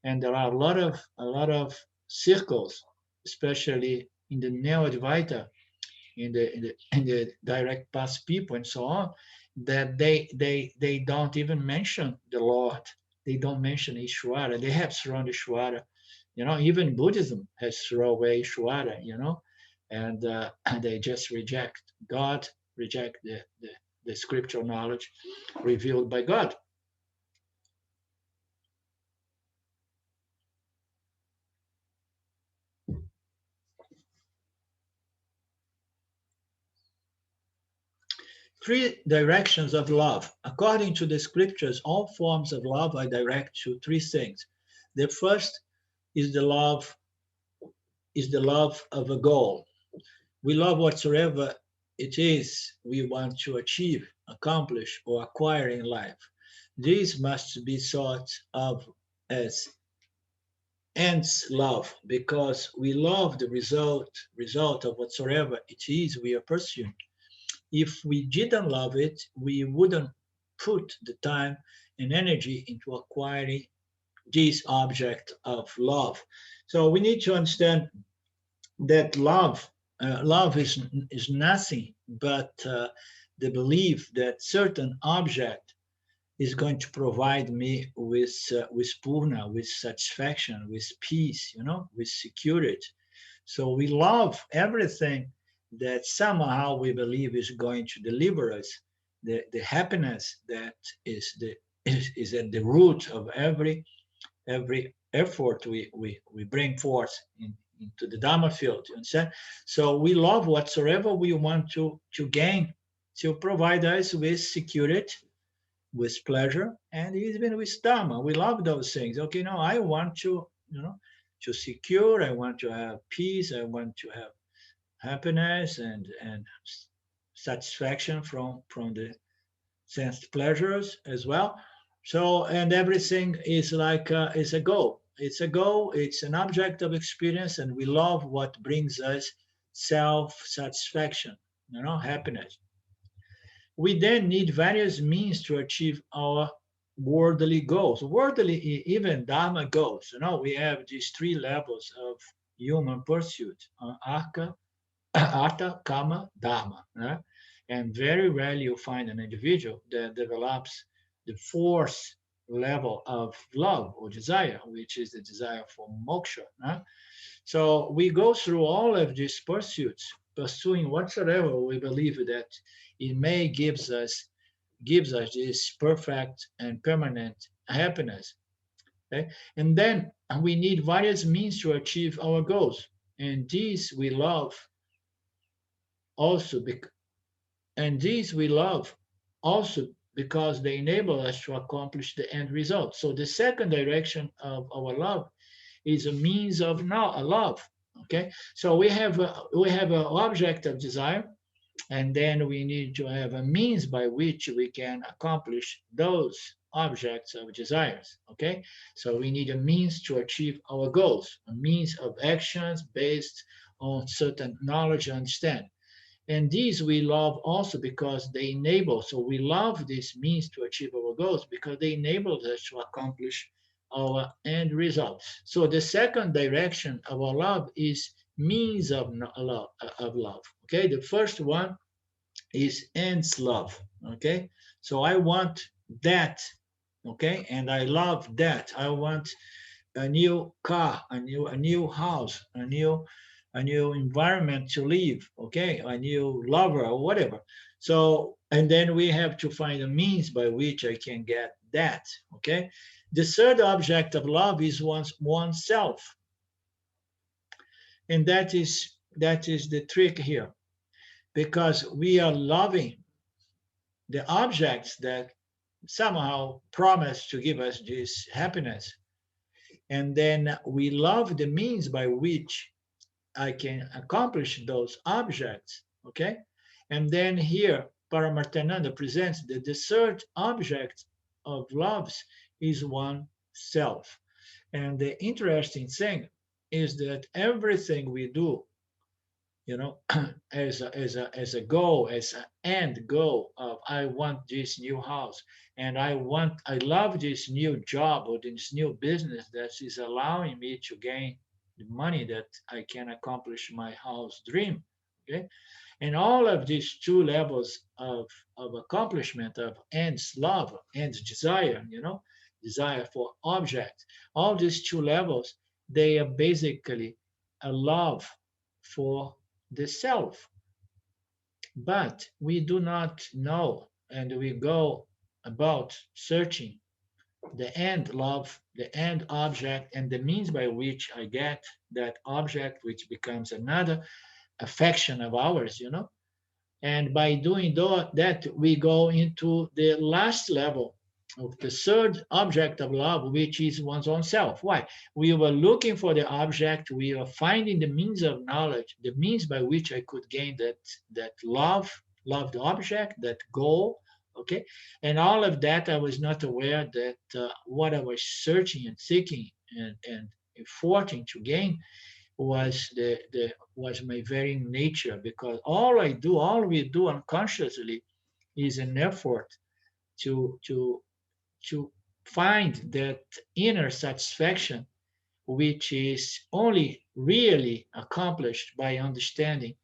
and there are a lot of circles, especially in the Neo-Advaita, in the direct past people and so on, that they don't even mention the Lord. They don't mention Ishvara. They have thrown Ishvara. You know, even Buddhism has thrown away Ishvara, you know, and they just reject God, reject the scriptural knowledge revealed by God. Three directions of love. According to the scriptures, all forms of love are direct to three things. The first is the love of a goal. We love whatsoever it is we want to achieve, accomplish, or acquire in life. This must be thought of as ends love, because we love the result of whatsoever it is we are pursuing. If we didn't love it, we wouldn't put the time and energy into acquiring this object of love. So we need to understand that love is nothing but the belief that certain object is going to provide me with purna, with satisfaction, with peace, you know, with security. So we love everything that somehow we believe is going to deliver us the happiness that is at the root of every effort we bring forth into the Dharma field. You understand? So we love whatsoever we want to gain to provide us with security, with pleasure, and even with Dharma. We love those things. Okay, no, I want to, you know, to secure, I want to have peace, I want to have happiness and satisfaction from the sense pleasures as well. So, and everything is like is a goal. It's a goal. It's an object of experience, and we love what brings us self-satisfaction, you know, happiness. We then need various means to achieve our worldly goals. Worldly, even Dharma goals. You know, we have these three levels of human pursuit: Artha, Kama, Dharma. Right? And very rarely you find an individual that develops the fourth level of love or desire, which is the desire for moksha. Right? So we go through all of these pursuits, pursuing whatsoever we believe that it may gives us this perfect and permanent happiness. Okay? And then we need various means to achieve our goals. And these we love also also because they enable us to accomplish the end result. So the second direction of our love is a means of a love. Okay, so we have an object of desire, and then we need to have a means by which we can accomplish those objects of desires. Okay, so we need a means to achieve our goals, a means of actions based on certain knowledge and understanding. And these we love also because they enable. So we love these means to achieve our goals because they enable us to accomplish our end result. So the second direction of our love is means of love. Okay, the first one is ends love. Okay, so I want that. Okay, and I love that. I want a new car, a new house, a new environment to live, okay, a new lover or whatever. So, and then we have to find a means by which I can get that, okay. The third object of love is oneself, and that is that is the trick here, because we are loving the objects that somehow promise to give us this happiness. And then we love the means by which I can accomplish those objects. Okay. And then here, Paramarthananda presents that the third object of loves is one self. And the interesting thing is that everything we do, you know, as a goal, as an end goal of I want this new house, and I love this new job or this new business that is allowing me to gain the money that I can accomplish my house dream. Okay. And all of these two levels of accomplishment of ends love, ends desire, you know, desire for object, all these two levels, they are basically a love for the self. But we do not know, and we go about searching the end love, the end object, and the means by which I get that object, which becomes another affection of ours, you know. And by doing that, we go into the last level of the third object of love, which is one's own self. Why? We were looking for the object, we were finding the means of knowledge, the means by which I could gain that loved object, that goal. Okay. And all of that, I was not aware that what I was searching and seeking and efforting to gain was was my very nature, because all we do unconsciously is an effort to to find that inner satisfaction, which is only really accomplished by understanding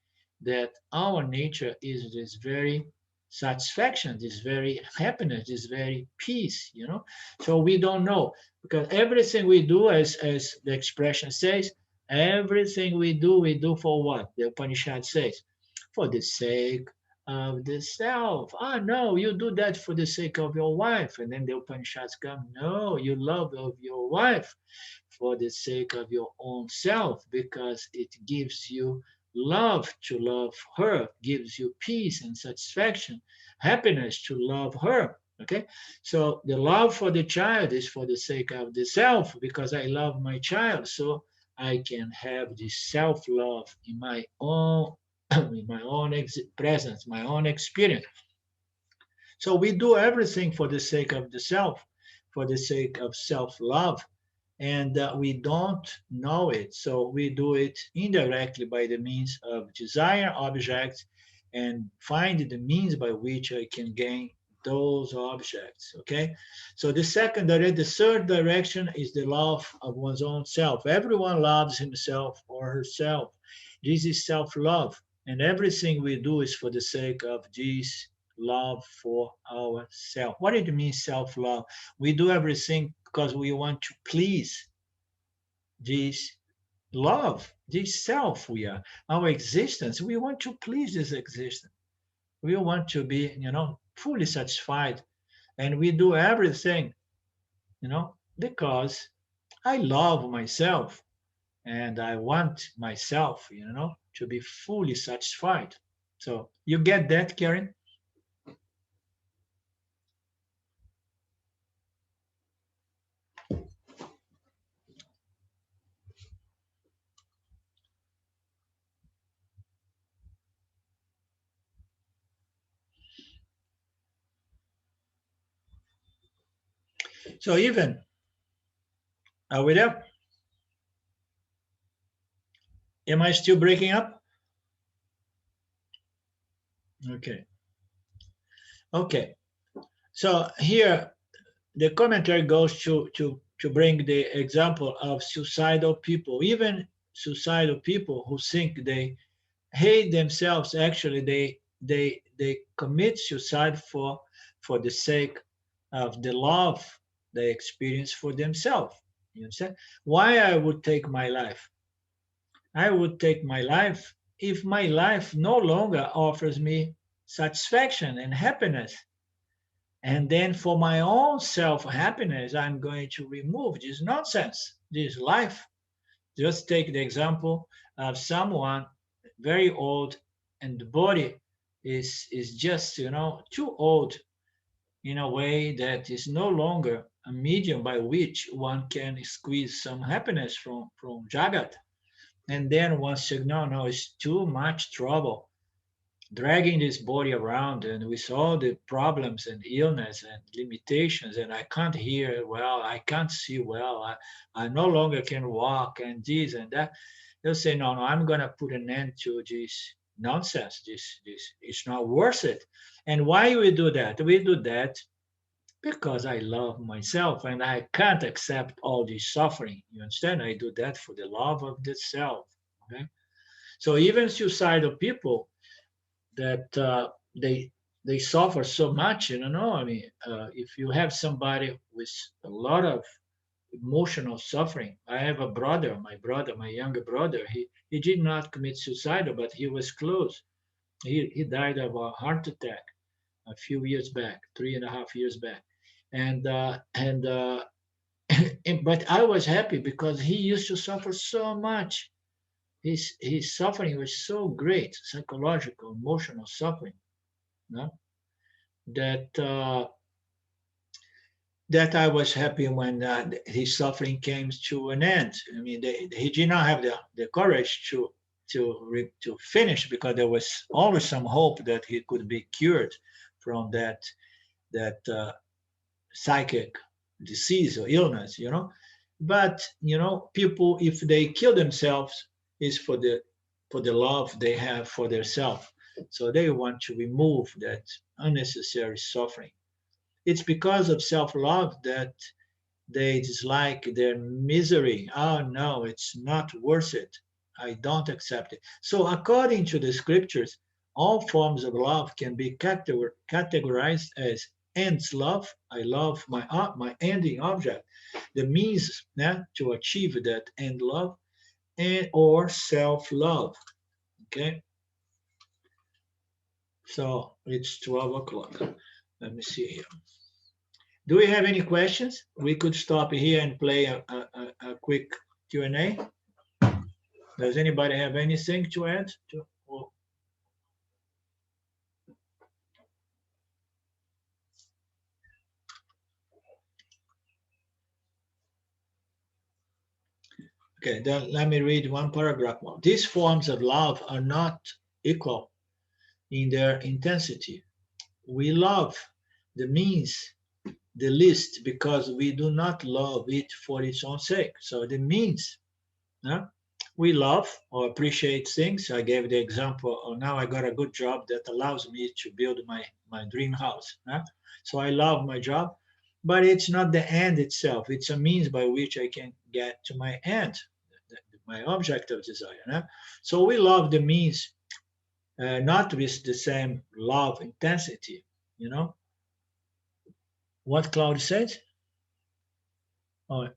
that our nature is this very satisfaction, this very happiness, this very peace, you know. So we don't know, because everything we do, as the expression says, everything we do for what? The Upanishad says, for the sake of the self. Ah, no, you do that for the sake of your wife. And then the Upanishads come, no, you love of your wife for the sake of your own self, because it gives you love to love her, gives you peace and satisfaction, happiness to love her. Okay, so the love for the child is for the sake of the self, because I love my child, so I can have this self-love in my own in my own presence, my own experience. So we do everything for the sake of the self, for the sake of self-love, and we don't know it. So we do it indirectly by the means of desire objects, and find the means by which I can gain those objects. Okay, so the third direction is the love of one's own self. Everyone loves himself or herself. This is self-love, and everything we do is for the sake of this love for ourselves. What it means, self-love? We do everything because we want to please this love, this self we are, our existence. We want to please this existence. We want to be, you know, fully satisfied. And we do everything, you know, because I love myself and I want myself, you know, to be fully satisfied. So you get that, Karen? So even, are we there? Am I still breaking up? Okay. Okay. So here, the commentary goes to bring the example of suicidal people. Even suicidal people who think they hate themselves, actually they commit suicide for the sake of the love they experience for themselves. You understand? Why I would take my life? I would take my life if my life no longer offers me satisfaction and happiness. And then for my own self happiness, I'm going to remove this nonsense, this life. Just take the example of someone very old, and the body is just, too old in a way that is no longer a medium by which one can squeeze some happiness from Jagat. And then one said, no, no, it's too much trouble dragging this body around and with all the problems and illness and limitations, and I can't hear well, I can't see well, I no longer can walk and this and that. They'll say, no, no, I'm gonna put an end to this nonsense. This it's not worth it. And why we do that? We do that because I love myself and I can't accept all this suffering. You understand? I do that for the love of the self. Okay. So even suicidal people that they suffer so much. I mean, if you have somebody with a lot of emotional suffering, I have a brother, my younger brother. He did not commit suicide, but he was close. He died of a heart attack a few years back, 3.5 years back, and but I was happy because he used to suffer so much. His suffering was so great, psychological, emotional suffering, no? that that I was happy when his suffering came to an end. I mean, he did not have the courage to finish because there was always some hope that he could be cured from that psychic disease or illness, But people, if they kill themselves, is for the love they have for themselves. So they want to remove that unnecessary suffering. It's because of self-love that they dislike their misery. Oh no, it's not worth it. I don't accept it. So according to the scriptures, all forms of love can be categorized as ends love. I love my ending object, the means to achieve that end love, and or self-love. Okay, so it's 12 o'clock. Let me see here. Do we have any questions? We could stop here and play a quick Q&A. Does anybody have anything to add? Okay, then let me read one paragraph more. These forms of love are not equal in their intensity. We love the means the least because we do not love it for its own sake. So the means, we love or appreciate things. I gave the example, now I got a good job that allows me to build my dream house. So I love my job, but it's not the end itself. It's a means by which I can get to my end, my object of desire. So we love the means, not with the same love intensity, What Claude said? Oh,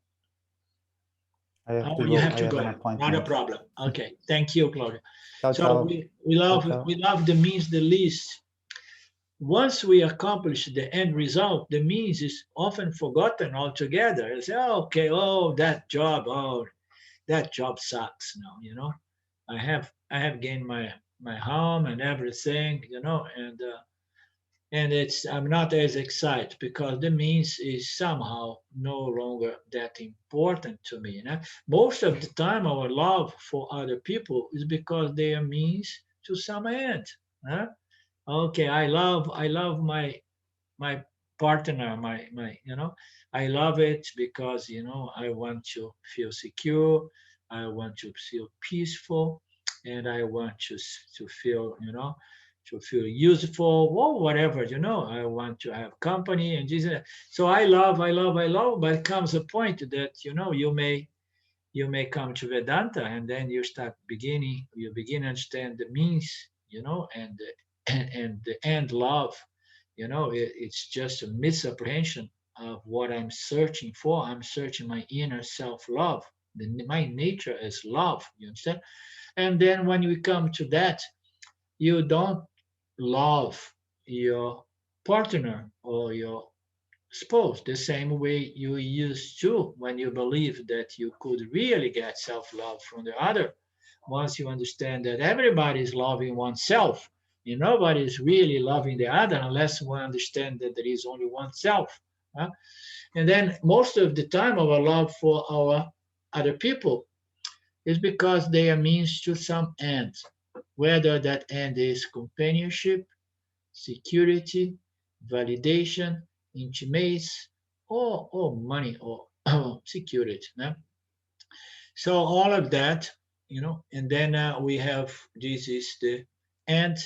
I have to you go. have I to have go. an Not a appointment. problem. Okay, thank you, Claudia. Ciao, So ciao. we love Ciao, ciao. we love the means the least. Once we accomplish the end result, the means is often forgotten altogether. It's okay, that job sucks now, I have gained my home and everything, and it's I'm not as excited because the means is somehow no longer that important to me. Most of the time, our love for other people is because they are means to some end. Okay, I love my partner, my I love it because I want to feel secure, I want to feel peaceful, and I want to feel to feel useful or whatever. I want to have company and this. So I love, but comes a point that you may come to Vedanta and then you begin to understand the means, and the end love, it's just a misapprehension of what I'm searching for. I'm searching my inner self-love. My nature is love, you understand? And then when we come to that, you don't love your partner or your spouse the same way you used to when you believe that you could really get self-love from the other. once you understand that everybody is loving oneself, and nobody is really loving the other unless one understands that there is only oneself. Huh? And then most of the time, our love for our other people is because they are means to some end, whether that end is companionship, security, validation, intimacy, or money or security. No? So all of that, and then we have this is the end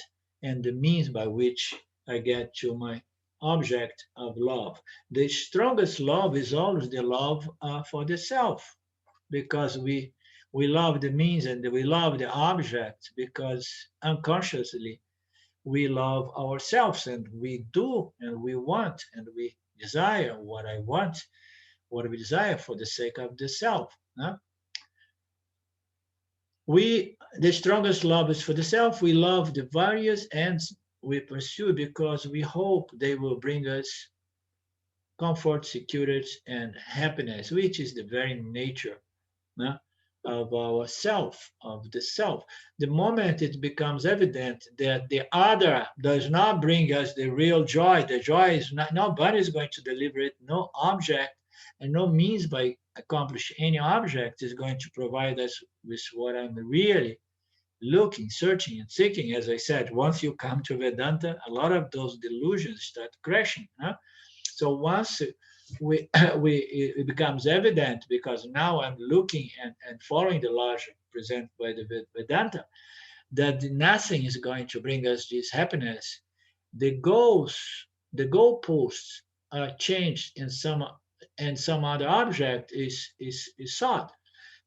and the means by which I get to my object of love. The strongest love is always the love for the self, because we love the means and we love the object because unconsciously we love ourselves, and we do and we want and we desire what I want, what we desire for the sake of the self. Huh? The strongest love is for the self. We love the various ends we pursue because we hope they will bring us comfort, security, and happiness, which is the very nature, no, of our self, of the self. The moment it becomes evident that the other does not bring us the real joy, the joy is not, nobody is going to deliver it, no object and no means by accomplish any object is going to provide us with what I'm really looking, searching, and seeking. As I said, once you come to Vedanta, a lot of those delusions start crashing. Huh? So once we, it becomes evident, because now I'm looking and following the logic presented by the Vedanta, that nothing is going to bring us this happiness. The goals, the goalposts are changed, and some other object is sought.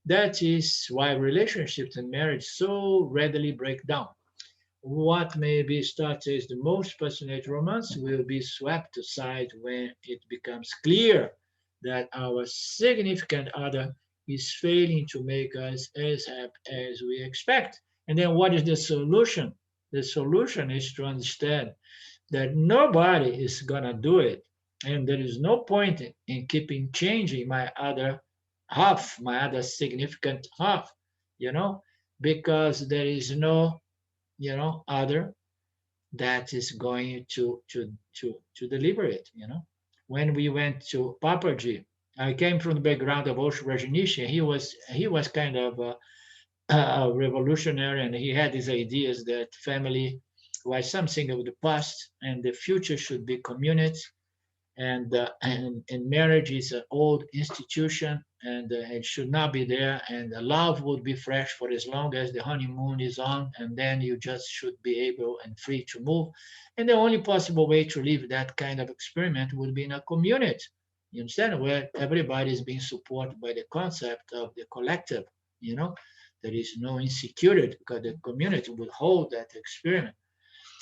That is why relationships and marriage so readily break down. What may be started as the most passionate romance will be swept aside when it becomes clear that our significant other is failing to make us as happy as we expect. And then what is the solution? The solution is to understand that nobody is going to do it. And there is no point in keeping changing my other half, my other significant half, you know, because there is no, other that is going to deliver it. When we went to Papaji, I came from the background of Osho Rajneesh. He was kind of a revolutionary, and he had these ideas that family was something of the past and the future should be community, and marriage is an old institution, and it should not be there, and the love would be fresh for as long as the honeymoon is on, and then you just should be able and free to move, and the only possible way to live that kind of experiment would be in a community, you understand, where everybody is being supported by the concept of the collective. There is no insecurity because the community will hold that experiment.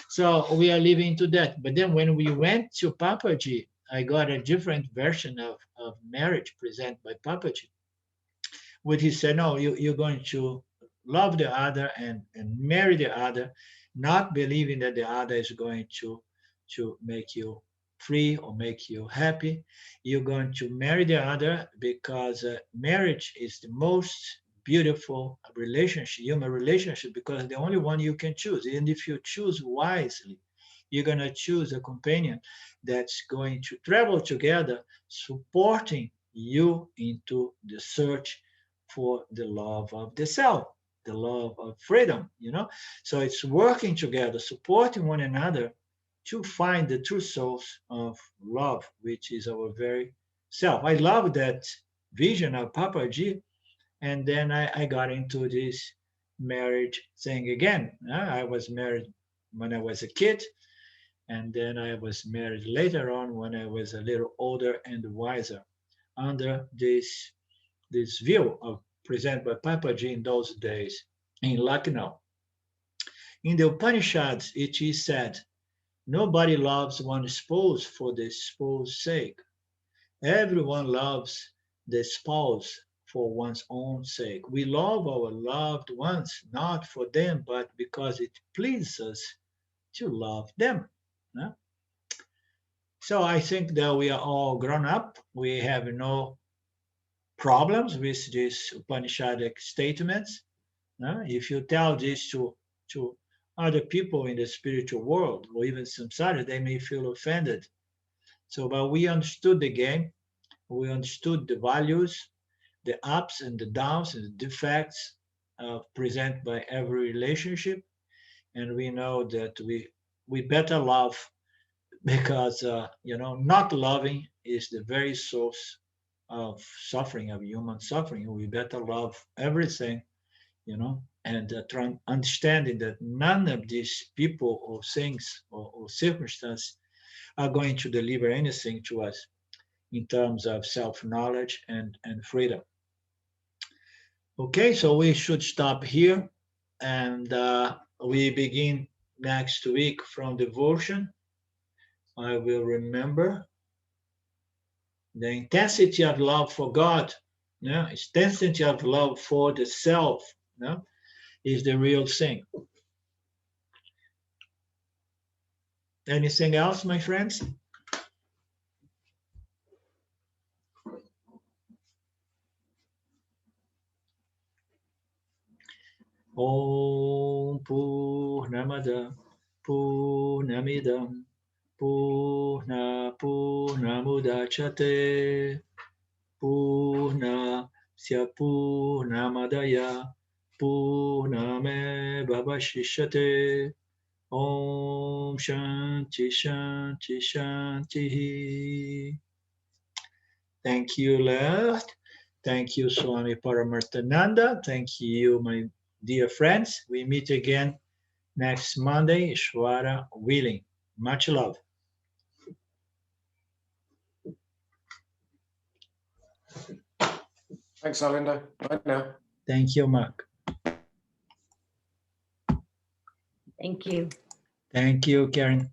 So we are living to that. But then when we went to Papaji, I got a different version of marriage presented by Papaji, which he said, no, you're going to love the other and marry the other, not believing that the other is going to make you free or make you happy. You're going to marry the other because marriage is the most beautiful relationship, human relationship, because the only one you can choose. And if you choose wisely, you're going to choose a companion that's going to travel together, supporting you into the search for the love of the self, the love of freedom. So it's working together, supporting one another to find the true source of love, which is our very self. I love that vision of Papaji. And then I got into this marriage thing again. I was married when I was a kid, and then I was married later on when I was a little older and wiser, under this view of presented by Papaji in those days in Lucknow. In the Upanishads, it is said, nobody loves one's spouse for the spouse's sake. Everyone loves the spouse for one's own sake. We love our loved ones not for them, but because it pleases us to love them. Huh? So I think that we are all grown up. We have no problems with these Upanishadic statements. If you tell this to other people in the spiritual world or even samsara, they may feel offended. So, but we understood the game, we understood the values, the ups and the downs and the defects present by every relationship, and we know that we better love because not loving is the very source of suffering, of human suffering. We better love everything, and understanding that none of these people or things or circumstances are going to deliver anything to us in terms of self-knowledge and freedom. Okay, so we should stop here, and we begin next week from devotion. I will remember the intensity of love for God, intensity of love for the self, is the real thing. Anything else, my friends? Om Purnamada Purnamidam Purnamudachyate Purnasya Purnamadaya Purnamevavashishyate. Om Shanti Shanti Shanti. Thank you, Lord. Thank you, Swami Paramarthananda. Thank you, my dear friends. We meet again next Monday, Ishwara willing. Much love. Thanks, Alinda. Bye now. Thank you, Mark. Thank you. Thank you, Karen.